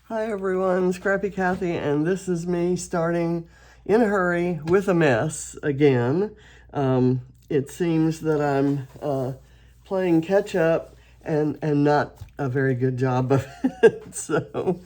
Hi everyone, Scrappy Kathy, and this is me starting in a hurry with a mess again. It seems that I'm playing catch up and not a very good job of it. So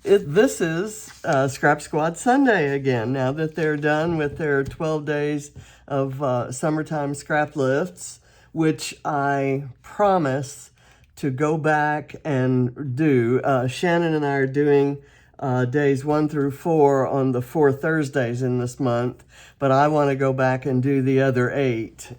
this is Scrap Squad Sunday again, now that they're done with their 12 days of summertime scrap lifts, which I promise to go back and do. Shannon and I are doing days 1 through 4 on the 4 Thursdays in this month, but I want to go back and do the other 8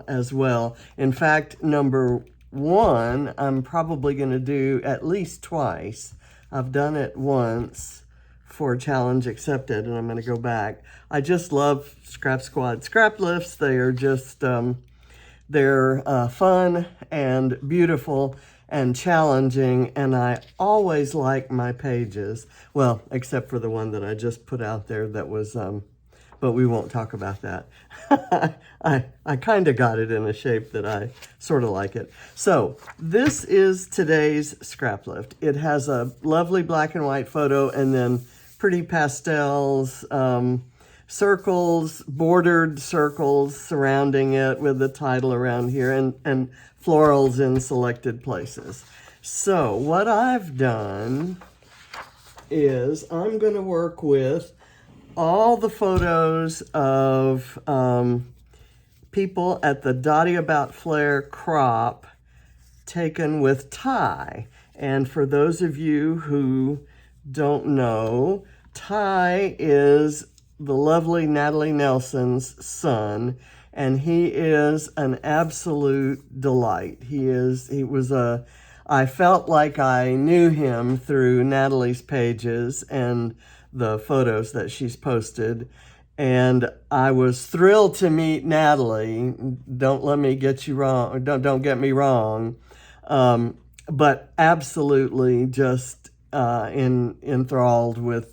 as well. In fact, number 1, I'm probably going to do at least twice. I've done it once for Challenge Accepted, and I'm going to go back. I just love Scrap Squad scrap lifts. They are just... they're fun and beautiful and challenging, and I always like my pages. Well, except for the one that I just put out there that was, but we won't talk about that. I kind of got it in a shape that I sort of like it. So this is today's scrap lift. It has a lovely black and white photo and then pretty pastels, circles, bordered circles surrounding it with the title around here, and florals in selected places. So what I've done is I'm going to work with all the photos of people at the Dotty About Flair Crop taken with Ty. And for those of you who don't know, Ty is the lovely Natalie Nelson's son, and he is an absolute delight. I felt like I knew him through Natalie's pages and the photos that she's posted, and I was thrilled to meet Natalie. Don't let me get you wrong, don't get me wrong, but absolutely just enthralled with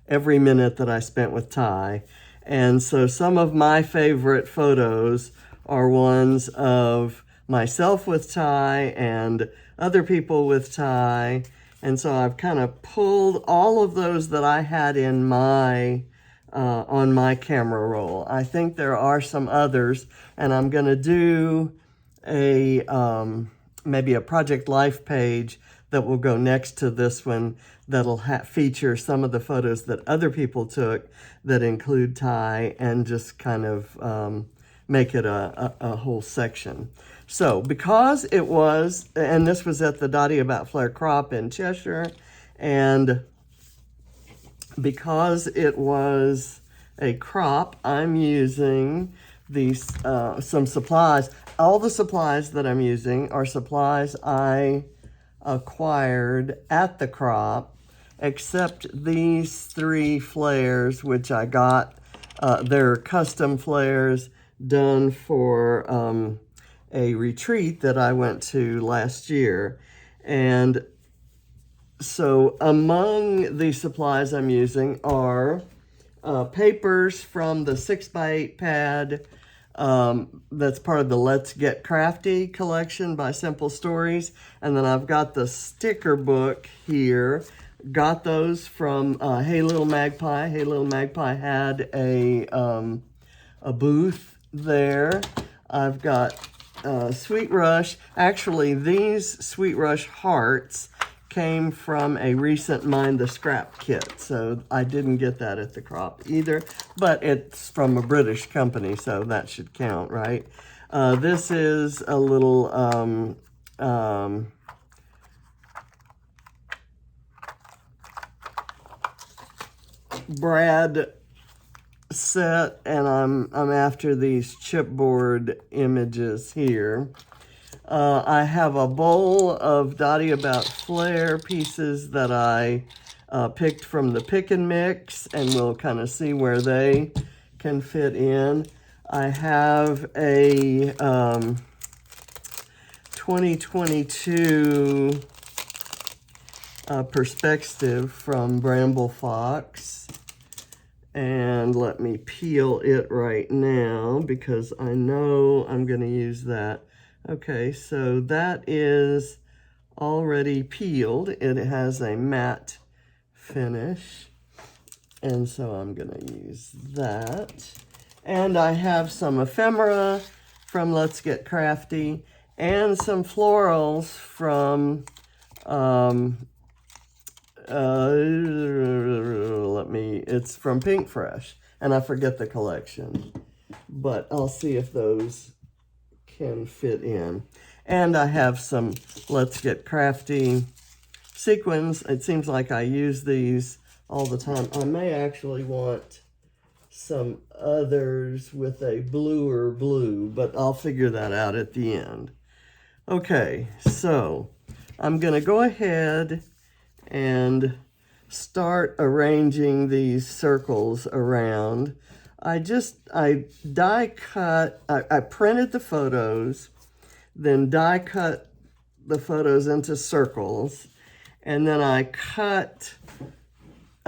every minute that I spent with Ty. And so some of my favorite photos are ones of myself with Ty and other people with Ty. And so I've kind of pulled all of those that I had in my on my camera roll. I think there are some others, and I'm going to do a maybe a Project Life page that will go next to this one that'll feature some of the photos that other people took that include Ty, and just kind of make it a whole section. So because it was, and this was at the Dotty About Flair Crop in Cheshire, and because it was a crop, I'm using these some supplies. All the supplies that I'm using are supplies I acquired at the crop, except these 3 flares, which I got. They're custom flares done for a retreat that I went to last year. And so among the supplies I'm using are papers from the 6x8 pad. That's part of the Let's Get Crafty collection by Simple Stories. And then I've got the sticker book here. Got those from Hey Little Magpie. Hey Little Magpie had a booth there. I've got Sweet Rush. Actually, these Sweet Rush hearts came from a recent Mind the Scrap kit, so I didn't get that at the crop either, but it's from a British company, so that should count, right? This is a little Brad set, and I'm after these chipboard images here. I have a bowl of Dotty About Flair pieces that I picked from the Pick and Mix, and we'll kind of see where they can fit in. I have a 2022 perspective from Bramble Fox. And let me peel it right now because I know I'm going to use that. Okay, so that is already peeled. It has a matte finish, and so I'm gonna use that. And I have some ephemera from Let's Get Crafty and some florals from it's from Pink Fresh, and I forget the collection, but I'll see if those can fit in. And I have some Let's Get Crafty sequins. It seems like I use these all the time. I may actually want some others with a bluer blue, but I'll figure that out at the end. Okay, so I'm gonna go ahead and start arranging these circles around. I die cut, I printed the photos, then die cut the photos into circles, and then I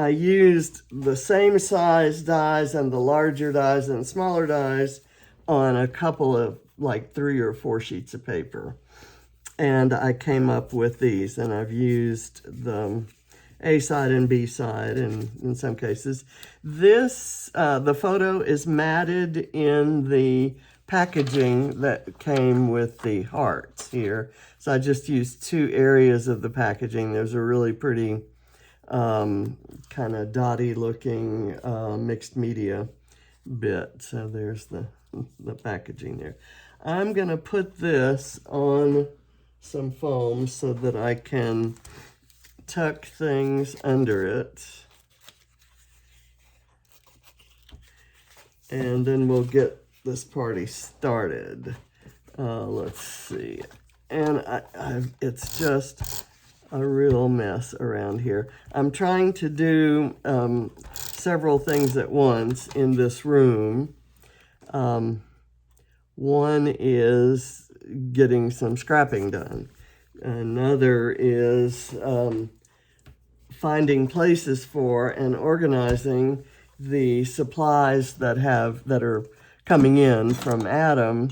used the same size dies and the larger dies and smaller dies on a couple of like 3 or 4 sheets of paper. And I came up with these, and I've used the A side and B side in some cases. This, the photo is matted in the packaging that came with the hearts here. So I just used 2 areas of the packaging. There's a really pretty kind of dotty looking mixed media bit. So there's the packaging there. I'm going to put this on some foam so that I can tuck things under it. And then we'll get this party started. Let's see. And it's just a real mess around here. I'm trying to do several things at once in this room. One is getting some scrapping done. Another is finding places for and organizing the supplies that are coming in from Adam.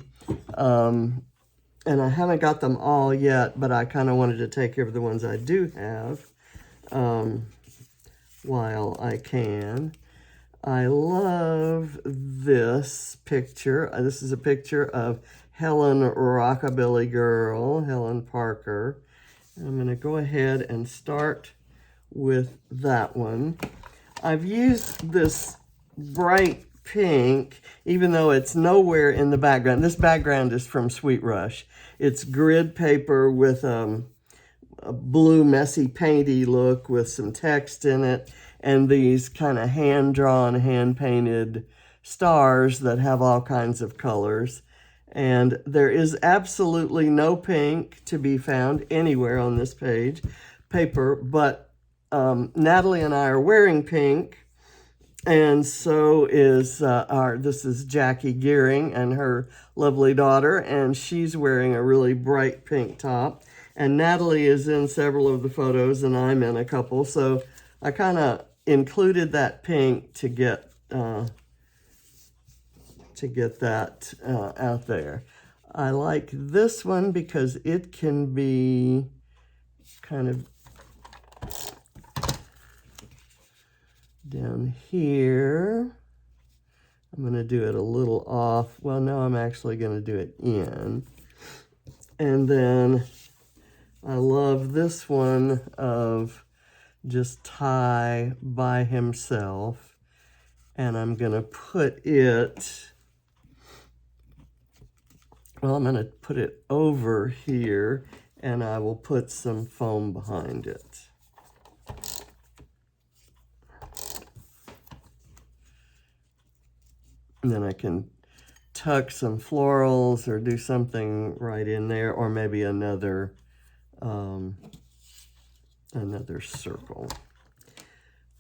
And I haven't got them all yet, but I kind of wanted to take care of the ones I do have while I can. I love this picture. This is a picture of Helen Rockabilly Girl, Helen Parker. I'm going to go ahead and start with that one. I've used this bright pink, even though it's nowhere in the background. This background is from Sweet Rush. It's grid paper with a blue, messy, painty look with some text in it, and these kind of hand-drawn, hand-painted stars that have all kinds of colors. And there is absolutely no pink to be found anywhere on this paper, but Natalie and I are wearing pink, and so is this is Jackie Gearing and her lovely daughter, and she's wearing a really bright pink top. And Natalie is in several of the photos, and I'm in a couple, so I kind of included that pink to get that out there. I like this one because it can be kind of down here. I'm going to do it a little off. Well, no, I'm actually going to do it in. And then I love this one of just Ty by himself. And I'm going to put it, well, I'm going to put it over here, and I will put some foam behind it. And then I can tuck some florals or do something right in there, or maybe another circle.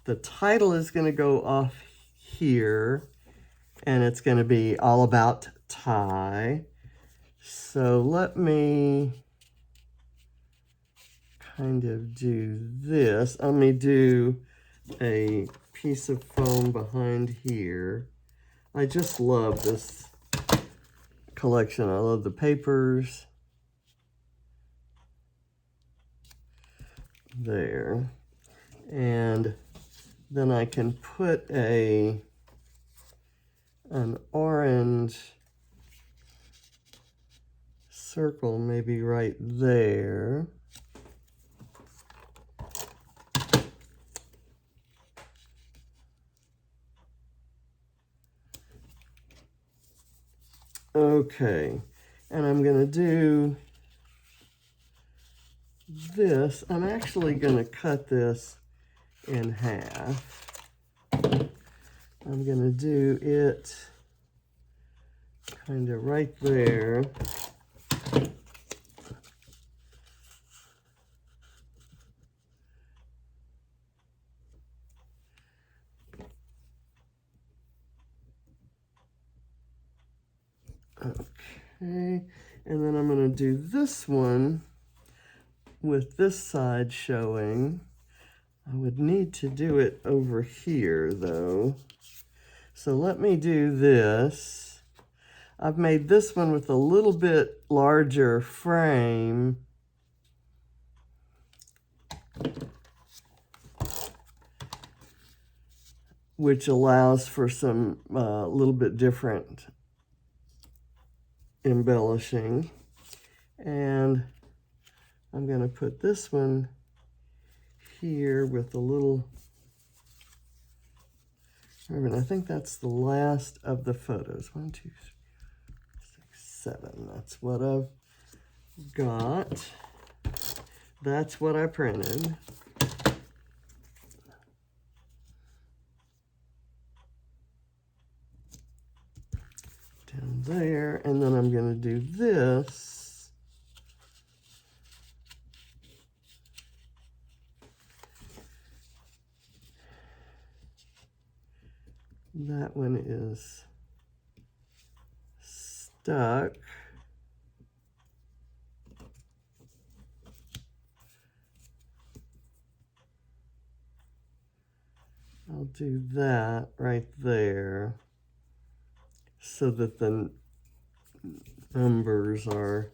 The title is going to go off here, and it's going to be all about Ty. So let me kind of do this. Let me do a piece of foam behind here. I just love this collection. I love the papers. there. And then I can put an orange circle maybe right there. Okay, and I'm going to do this. I'm actually going to cut this in half. I'm going to do it kind of right there. Okay, and then I'm going to do this one with this side showing. I would need to do it over here though. So let me do this. I've made this one with a little bit larger frame. Which allows for some little bit different embellishing. And I'm going to put this one here with a little, I think that's the last of the photos. 1, 2, 3, 6, 7. That's what I've got. That's what I printed. Down there, and then I'm going to do this. That one is stuck. I'll do that right there so that the numbers are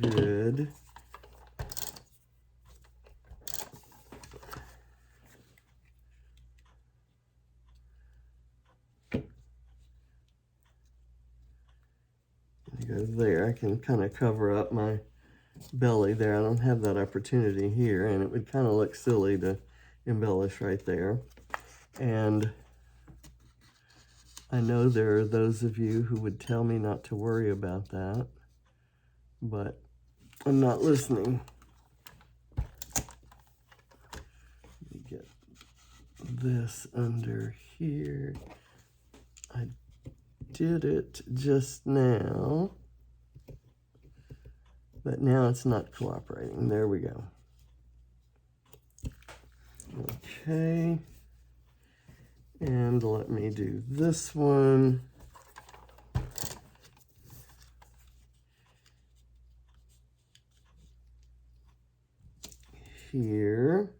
good. Go there. I can kind of cover up my belly there. I don't have that opportunity here, and it would kind of look silly to embellish right there. And I know there are those of you who would tell me not to worry about that, but I'm not listening. Let me get this under here. I did it just now, but now it's not cooperating. There we go. Okay, and let me do this one. Here.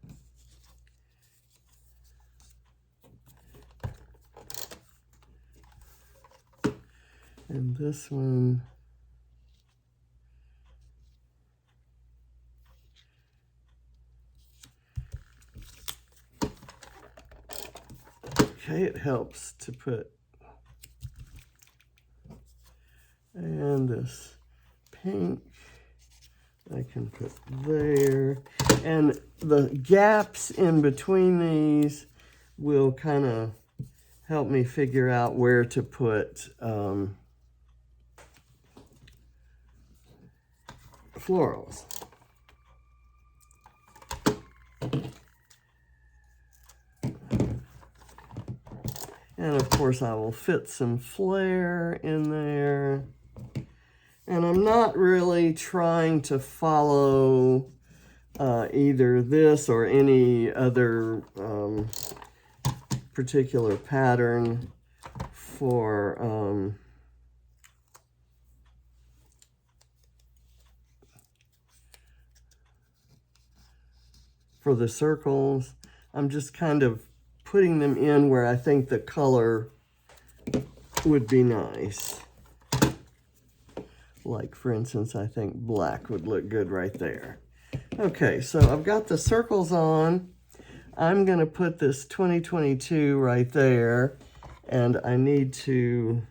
And this one, okay, it helps to put, and this pink, I can put there, and the gaps in between these will kind of help me figure out where to put florals. And of course I will fit some flair in there. And I'm not really trying to follow either this or any other particular pattern for the circles. I'm just kind of putting them in where I think the color would be nice. Like, for instance, I think black would look good right there. Okay, so I've got the circles on. I'm going to put this 2022 right there, and I need to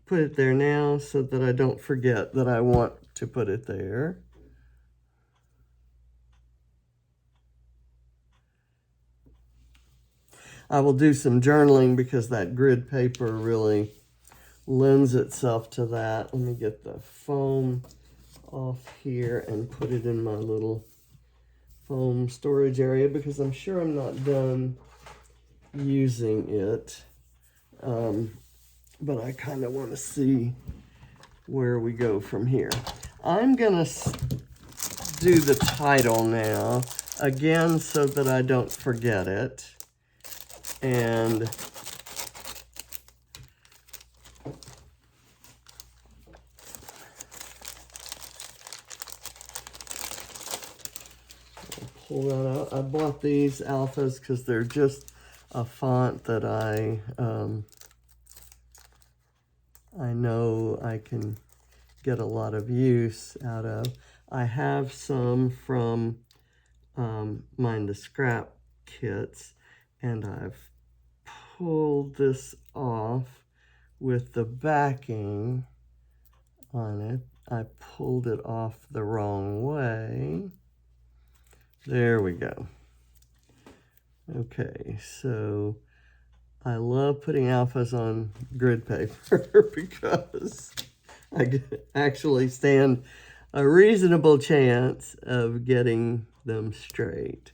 put it there now so that I don't forget that I want to put it there. I will do some journaling because that grid paper really lends itself to that. Let me get the foam off here and put it in my little foam storage area because I'm sure I'm not done using it. But I kind of want to see where we go from here. I'm going to do the title now, again, so that I don't forget it. And I'll pull that out. I bought these alphas because they're just a font that I know I can get a lot of use out of. I have some from Mind the Scrap kits, and I've pulled this off with the backing on it. I pulled it off the wrong way. There we go. Okay, so I love putting alphas on grid paper because I actually stand a reasonable chance of getting them straight.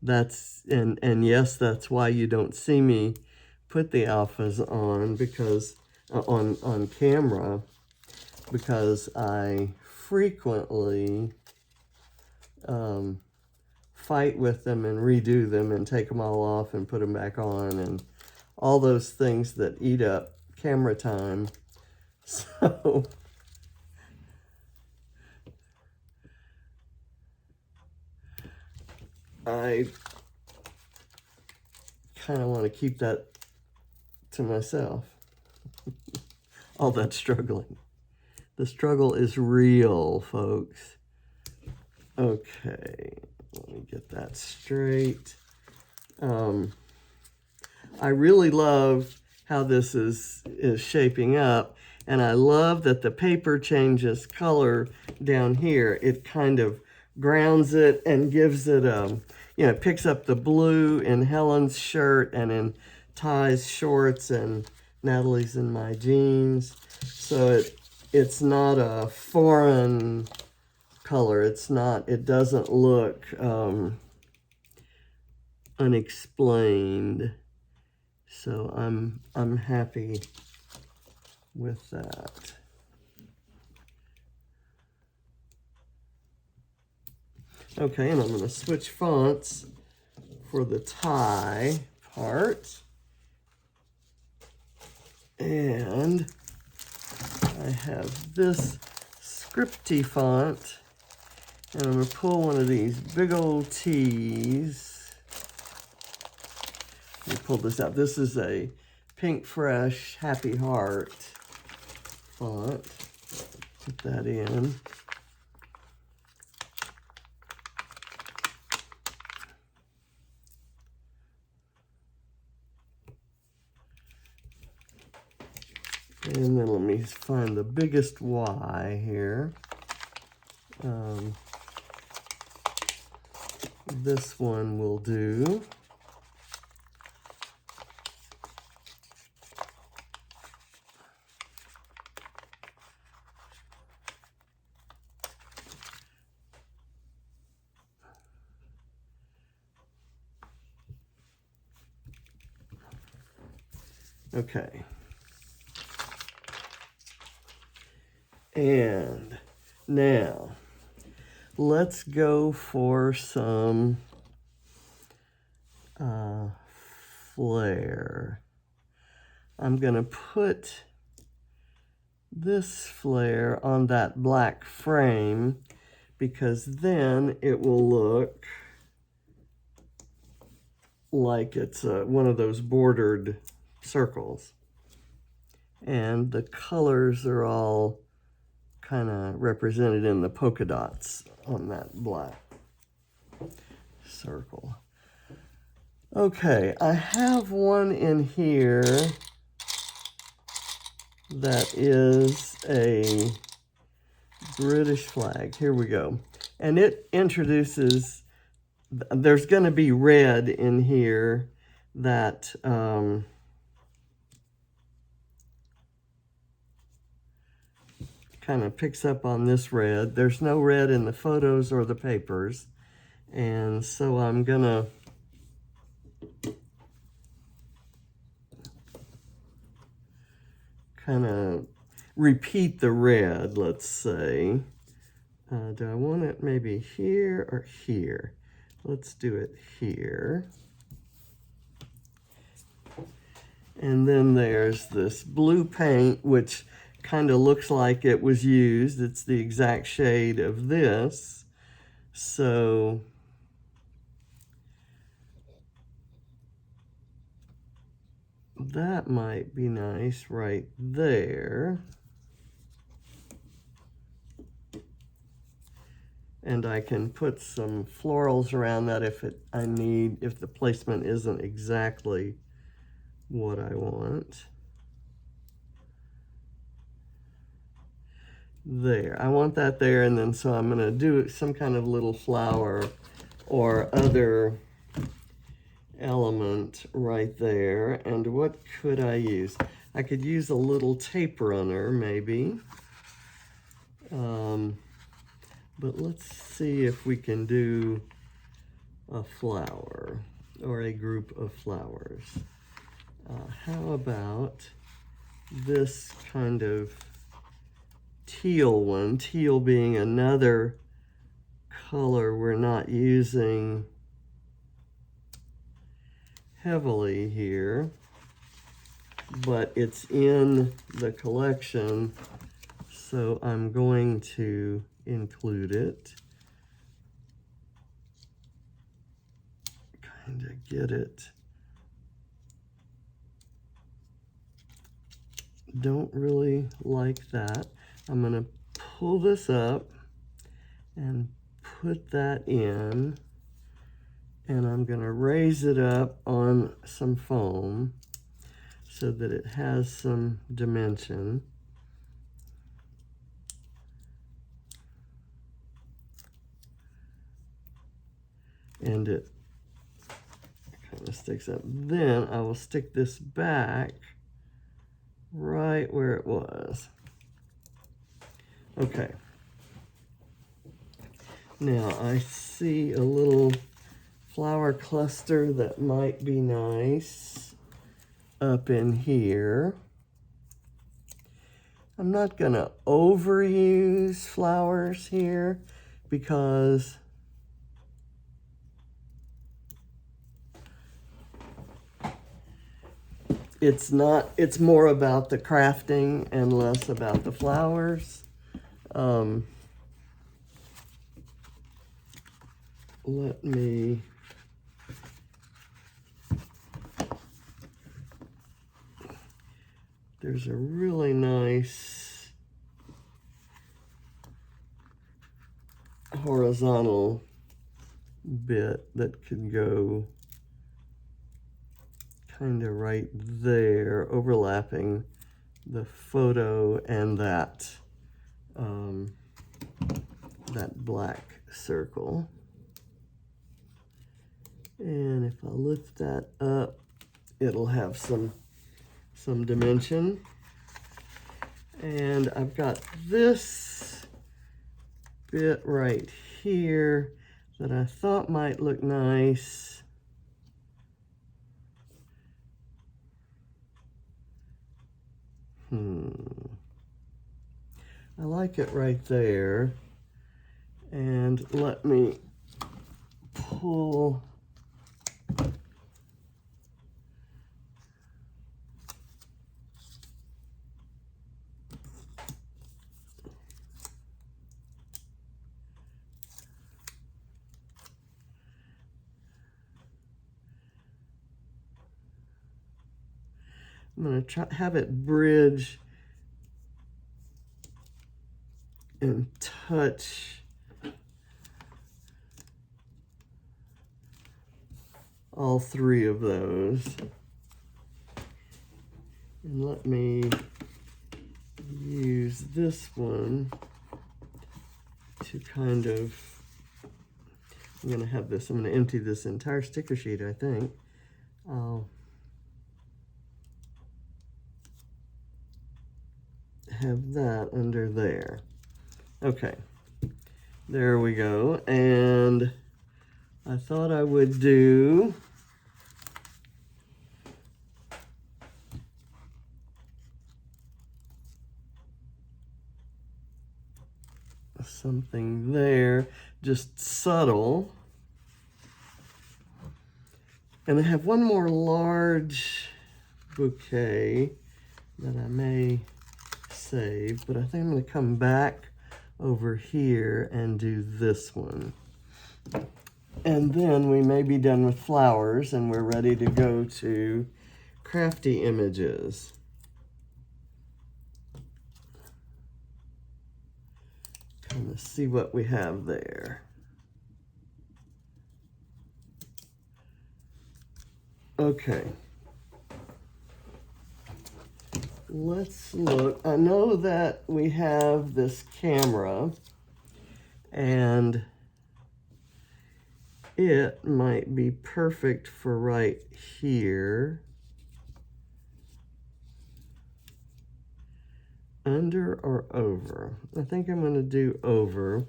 And yes, that's why you don't see me put the alphas on because on camera, because I frequently fight with them and redo them and take them all off and put them back on and all those things that eat up camera time. So I kind of want to keep that to myself. All that struggling. The struggle is real, folks. Okay, let me get that straight. I really love how this is shaping up, and I love that the paper changes color down here. It kind of grounds it and gives it it picks up the blue in Helen's shirt and in Ty's shorts and Natalie's in my jeans. So it's not a foreign color. It doesn't look unexplained. So I'm happy with that. Okay, and I'm going to switch fonts for the tie part. And I have this scripty font, and I'm going to pull one of these big old T's. Let me pull this out. This is a Pink Fresh Happy Heart font. Put that in. And then let me find the biggest Y here. This one will do. Okay. And now, let's go for some flare. I'm going to put this flare on that black frame because then it will look like it's one of those bordered circles. and the colors are all kind of represented in the polka dots on that black circle. Okay, I have one in here that is a British flag. Here we go. And it introduces, there's going to be red in here that kind of picks up on this red. There's no red in the photos or the papers. And so I'm going to kind of repeat the red, let's say. Do I want it maybe here or here? Let's do it here. And then there's this blue paint, which kind of looks like it was used. It's the exact shade of this. So that might be nice right there. And I can put some florals around that if the placement isn't exactly what I want. There, I want that there, and then so I'm gonna do some kind of little flower or other element right there. And what could I use? I could use a little tape runner maybe. But let's see if we can do a flower or a group of flowers. How about this kind of teal one? Teal being another color we're not using heavily here, but it's in the collection, so I'm going to include it. Kind of get it. Don't really like that. I'm going to pull this up and put that in, and I'm going to raise it up on some foam so that it has some dimension. And it kind of sticks up. Then I will stick this back right where it was. Okay. Now I see a little flower cluster that might be nice up in here. I'm not going to overuse flowers here because it's more about the crafting and less about the flowers. Let me there's a really nice horizontal bit that could go kind of right there, overlapping the photo and that that black circle. And if I lift that up, it'll have some dimension. And I've got this bit right here that I thought might look nice. I like it right there. And let me pull I'm going to have it bridge and touch all three of those. And let me use this one to kind of, I'm going to have this, I'm going to empty this entire sticker sheet, I think. I'll have that under there. Okay, there we go. And I thought I would do something there, just subtle. And I have one more large bouquet that I may save, but I think I'm going to come back over here and do this one. And then we may be done with flowers and we're ready to go to crafty images. Kind of see what we have there. Okay. Let's look. I know that we have this camera and it might be perfect for right here. Under or over? I think I'm going to do over,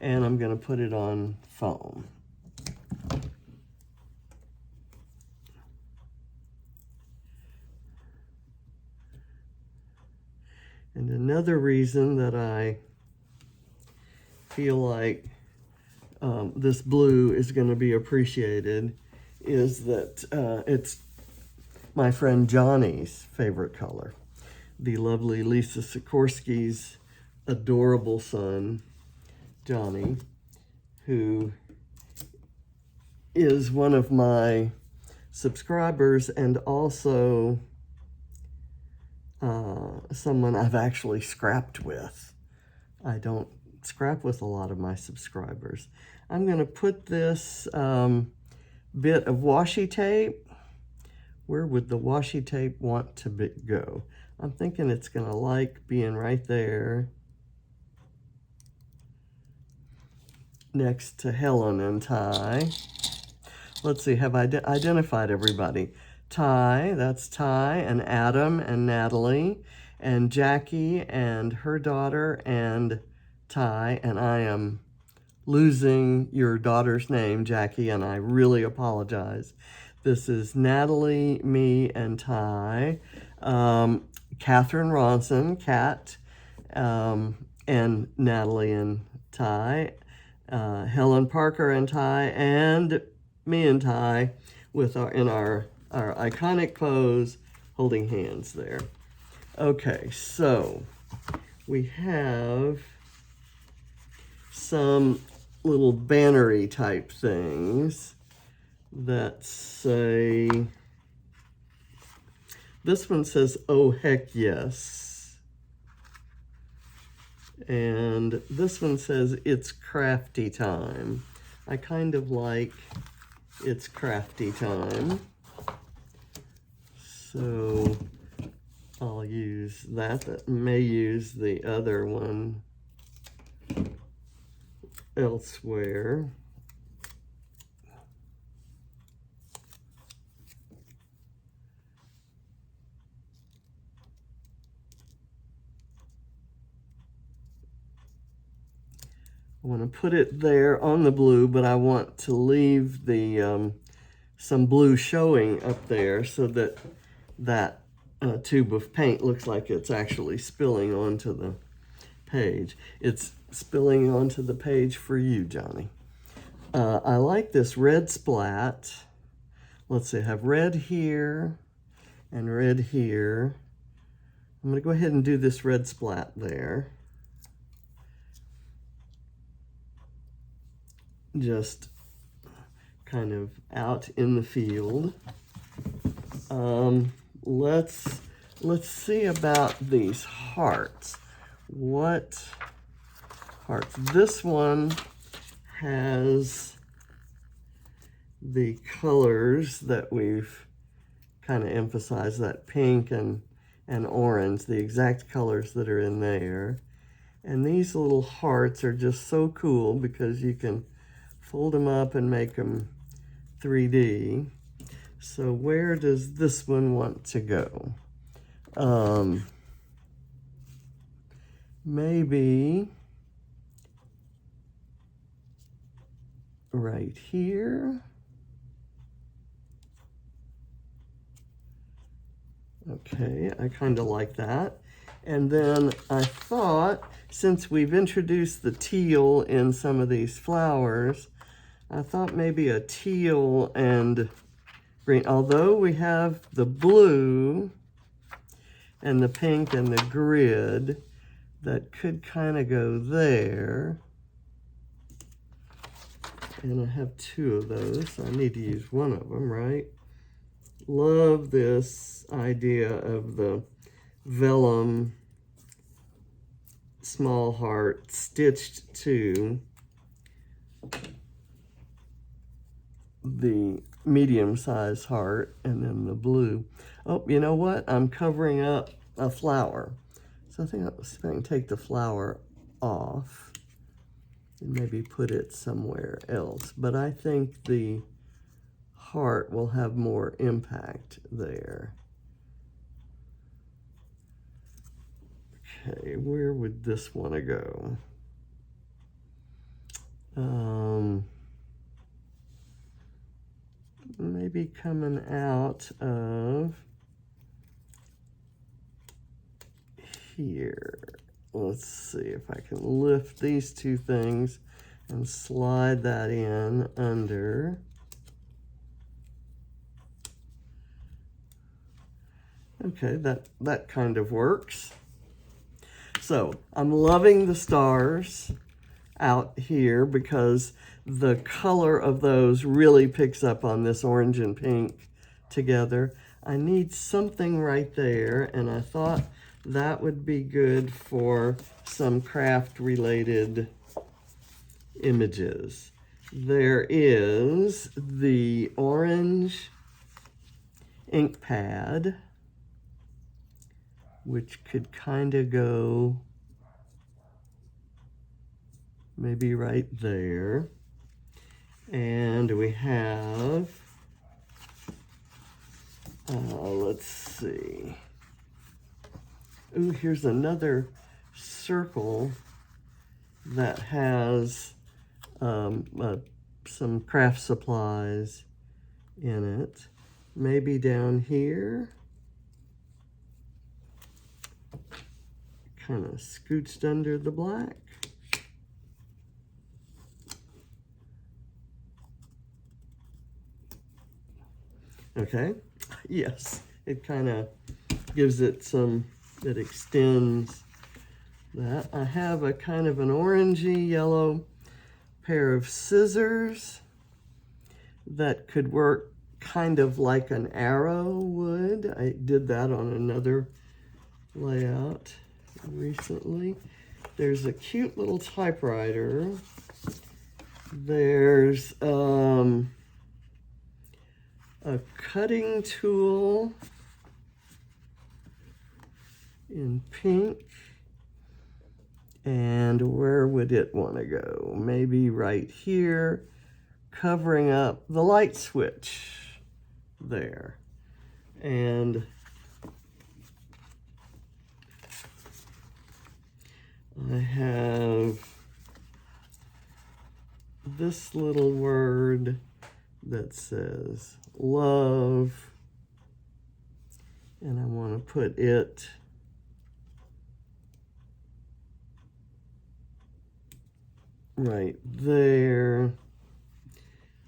and I'm going to put it on foam. And another reason that I feel like this blue is going to be appreciated is that it's my friend Johnny's favorite color. The lovely Lisa Sikorsky's adorable son, Johnny, who is one of my subscribers and also someone I've actually scrapped with. I don't scrap with a lot of my subscribers. I'm going to put this bit of washi tape. Where would the washi tape want to go? I'm thinking it's going to like being right there next to Helen and Ty. Let's see, have I identified everybody? Ty, that's Ty, and Adam, and Natalie, and Jackie, and her daughter, and Ty, and I am losing your daughter's name, Jackie, and I really apologize. This is Natalie, me, and Ty. Catherine Ronson, Kat, and Natalie and Ty. Helen Parker and Ty, and me and Ty with our iconic pose, holding hands there. Okay, so we have some little banner-y type things that say, this one says, oh heck yes. And this one says, it's crafty time. I kind of like it's crafty time. So I'll use that. That may use the other one elsewhere. I want to put it there on the blue, but I want to leave the some blue showing up there so that that tube of paint looks like it's actually spilling onto the page. It's spilling onto the page for you, Johnny. I like this red splat. Let's see, I have red here and red here. I'm going to go ahead and do this red splat there. Just kind of out in the field. let's see about these hearts. What hearts? This one has the colors that we've kind of emphasized, that pink and orange, the exact colors that are in there. And these little hearts are just so cool because you can fold them up and make them 3D. So where does this one want to go? Maybe right here. Okay, I kind of like that. And then I thought, since we've introduced the teal in some of these flowers, I thought maybe a teal and green. Although we have the blue and the pink and the grid, that could kind of go there. And I have two of those, so I need to use one of them, right? Love this idea of the vellum small heart stitched to the medium-sized heart, and then the blue. Oh, you know what? I'm covering up a flower. So I think I'll see if I can take the flower off and maybe put it somewhere else. But I think the heart will have more impact there. Okay, where would this want to go? Maybe coming out of here. Let's see if I can lift these two things and slide that in under. Okay, that kind of works. So I'm loving the stars out here because the color of those really picks up on this orange and pink together. I need something right there, and I thought that would be good for some craft related images. There is the orange ink pad, which could kind of go maybe right there. And we have, let's see. Ooh, here's another circle that has some craft supplies in it. Maybe down here. Kind of scooched under the black. Okay, yes, it kind of gives it some, it extends that. I have a kind of an orangey yellow pair of scissors that could work kind of like an arrow would. I did that on another layout recently. There's a cute little typewriter. There's a cutting tool in pink. And where would it want to go? Maybe right here, covering up the light switch there. And I have this little word that says love, and I want to put it right there.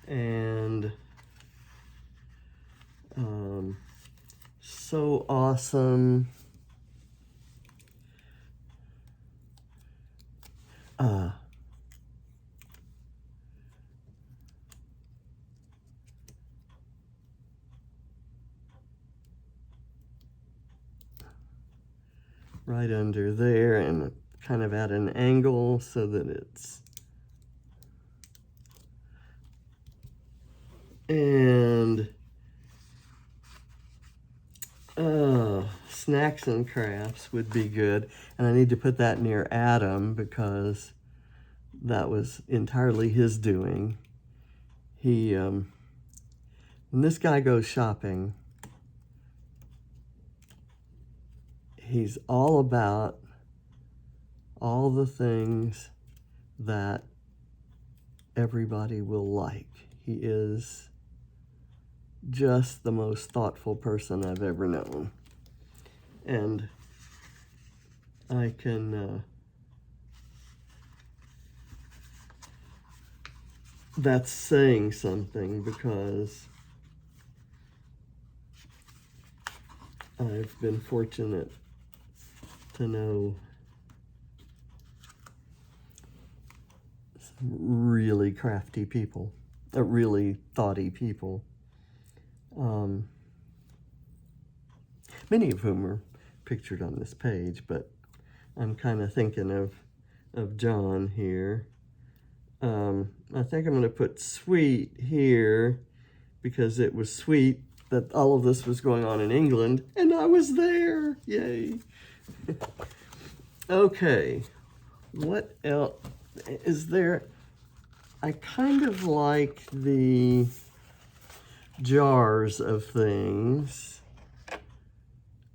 And so awesome. right under there and kind of at an angle so that it's, and snacks and crafts would be good. And I need to put that near Adam because that was entirely his doing. He, when this guy goes shopping, he's all about all the things that everybody will like. He is just the most thoughtful person I've ever known. And I can, that's saying something because I've been fortunate to know some really crafty people, really thoughty people. Many of whom are pictured on this page, but I'm kind of thinking of John here. I think I'm going to put sweet here because it was sweet that all of this was going on in England, and I was there. Yay. Okay, what else is there? I kind of like the jars of things,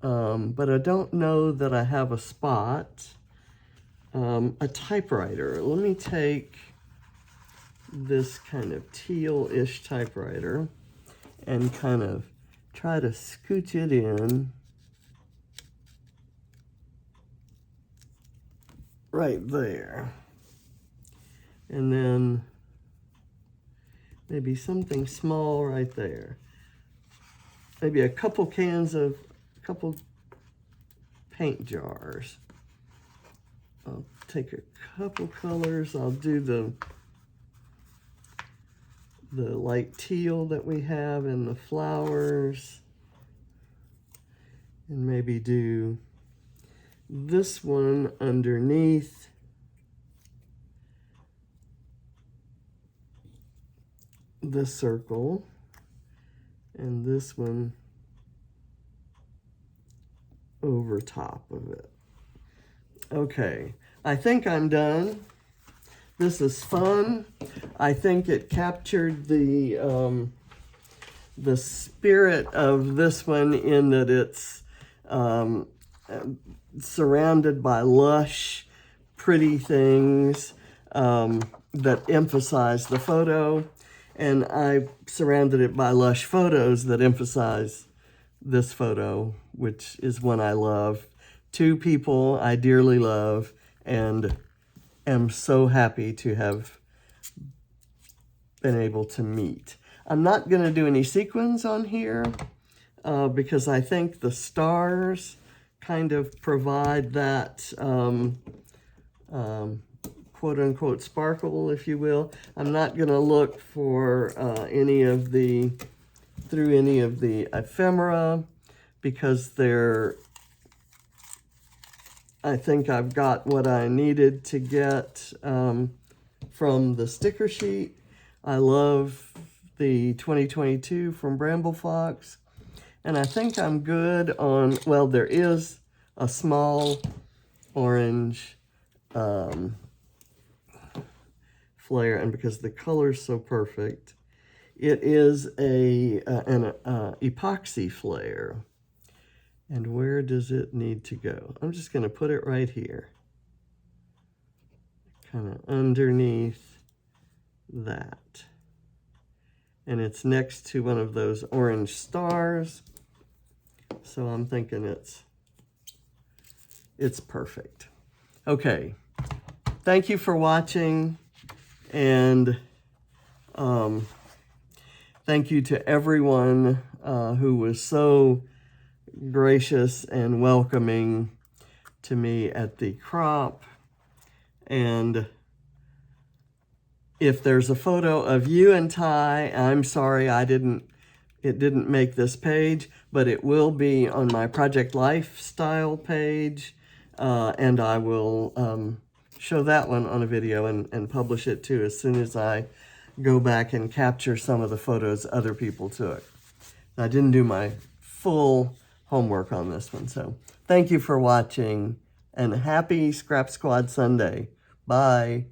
but I don't know that I have a spot. A typewriter. Let me take this kind of teal-ish typewriter and kind of try to scooch it in right there. And then maybe something small right there. Maybe a couple paint jars. I'll take a couple colors. I'll do the light teal that we have in the flowers. And maybe do this one underneath. The circle, and this one over top of it. Okay, I think I'm done. This is fun. I think it captured the spirit of this one in that it's surrounded by lush, pretty things that emphasize the photo. And I surrounded it by lush photos that emphasize this photo, which is one I love. Two people I dearly love and am so happy to have been able to meet. I'm not going to do any sequins on here because I think the stars kind of provide that quote-unquote sparkle, if you will. I'm not going to look for any of the ephemera because I think I've got what I needed to get from the sticker sheet. I love the 2022 from Bramble Fox, and I think I'm good on, well, there is a small orange flare, and because the color's so perfect, it is an epoxy flare. And where does it need to go? I'm just going to put it right here, kind of underneath that. And it's next to one of those orange stars, so I'm thinking it's perfect. Okay, thank you for watching. And thank you to everyone who was so gracious and welcoming to me at the crop. And if there's a photo of you and Ty, I'm sorry it didn't make this page, but it will be on my Project Lifestyle page and I will show that one on a video and publish it too as soon as I go back and capture some of the photos other people took. I didn't do my full homework on this one, so thank you for watching, and happy Scrap Squad Sunday. Bye.